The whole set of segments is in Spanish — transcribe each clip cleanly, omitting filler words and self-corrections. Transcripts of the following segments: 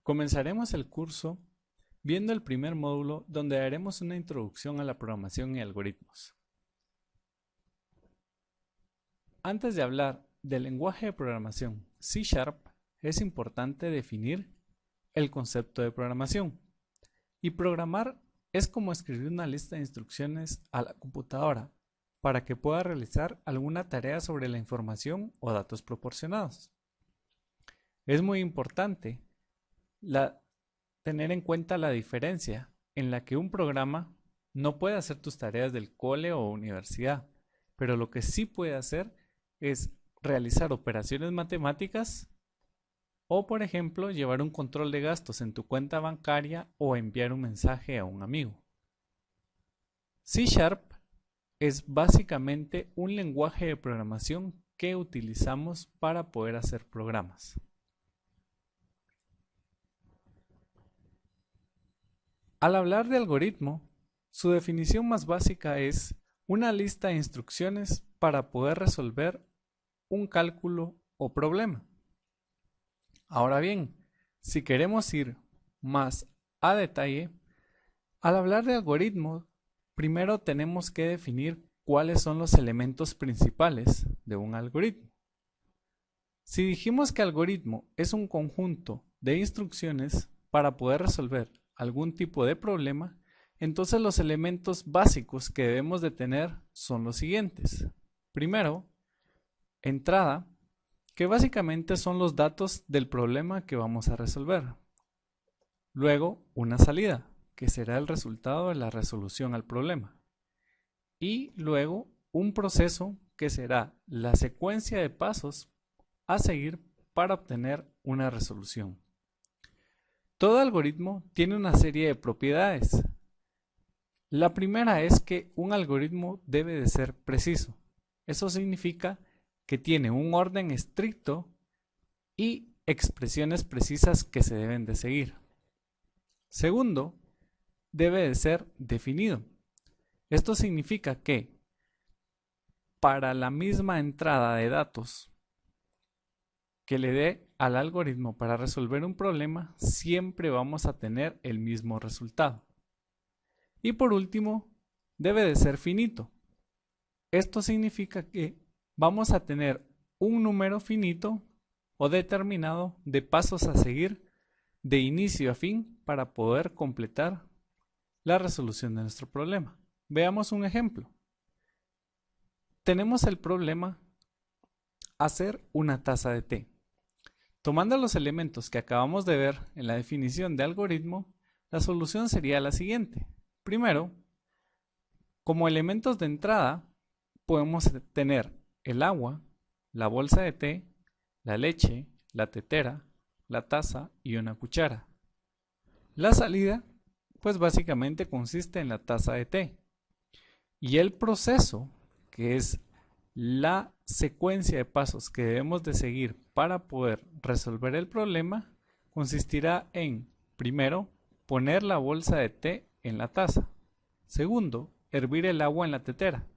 Comenzaremos el curso viendo el primer módulo donde haremos una introducción a la programación y algoritmos. Antes de hablar del lenguaje de programación C#, es importante definir el concepto de programación. Y programar es como escribir una lista de instrucciones a la computadora para que pueda realizar alguna tarea sobre la información o datos proporcionados. Es muy importante tener en cuenta la diferencia en la que un programa no puede hacer tus tareas del cole o universidad, pero lo que sí puede hacer es realizar operaciones matemáticas o, por ejemplo, llevar un control de gastos en tu cuenta bancaria o enviar un mensaje a un amigo. C# es básicamente un lenguaje de programación que utilizamos para poder hacer programas. Al hablar de algoritmo, su definición más básica es una lista de instrucciones para poder resolver un cálculo o problema. Ahora bien, si queremos ir más a detalle, al hablar de algoritmos, primero tenemos que definir cuáles son los elementos principales de un algoritmo. Si dijimos que algoritmo es un conjunto de instrucciones para poder resolver algún tipo de problema, entonces los elementos básicos que debemos de tener son los siguientes. Primero, entrada, que básicamente son los datos del problema que vamos a resolver. Luego, una salida, que será el resultado de la resolución al problema. Y luego, un proceso, que será la secuencia de pasos a seguir para obtener una resolución. Todo algoritmo tiene una serie de propiedades. La primera es que un algoritmo debe de ser preciso. Eso significa que tiene un orden estricto y expresiones precisas que se deben de seguir. Segundo, debe de ser definido. Esto significa que para la misma entrada de datos que le dé al algoritmo para resolver un problema, siempre vamos a tener el mismo resultado. Y por último, debe de ser finito. Esto significa que vamos a tener un número finito o determinado de pasos a seguir de inicio a fin para poder completar la resolución de nuestro problema. Veamos un ejemplo. Tenemos el problema hacer una taza de té. Tomando los elementos que acabamos de ver en la definición de algoritmo, la solución sería la siguiente. Primero, como elementos de entrada, podemos tener el agua, la bolsa de té, la leche, la tetera, la taza y una cuchara. La salida, pues básicamente consiste en la taza de té. Y el proceso, que es la secuencia de pasos que debemos de seguir para poder resolver el problema, consistirá en, primero, poner la bolsa de té en la taza. Segundo, hervir el agua en la tetera.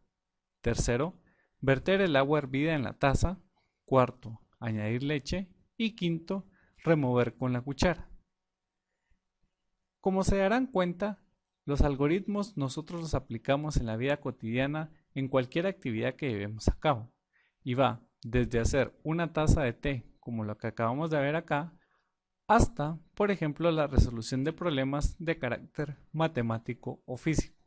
Tercero, verter el agua hervida en la taza. Cuarto, añadir leche. Y quinto, remover con la cuchara. Como se darán cuenta, los algoritmos nosotros los aplicamos en la vida cotidiana en cualquier actividad que llevemos a cabo. Y va desde hacer una taza de té, como lo que acabamos de ver acá, hasta, por ejemplo, la resolución de problemas de carácter matemático o físico.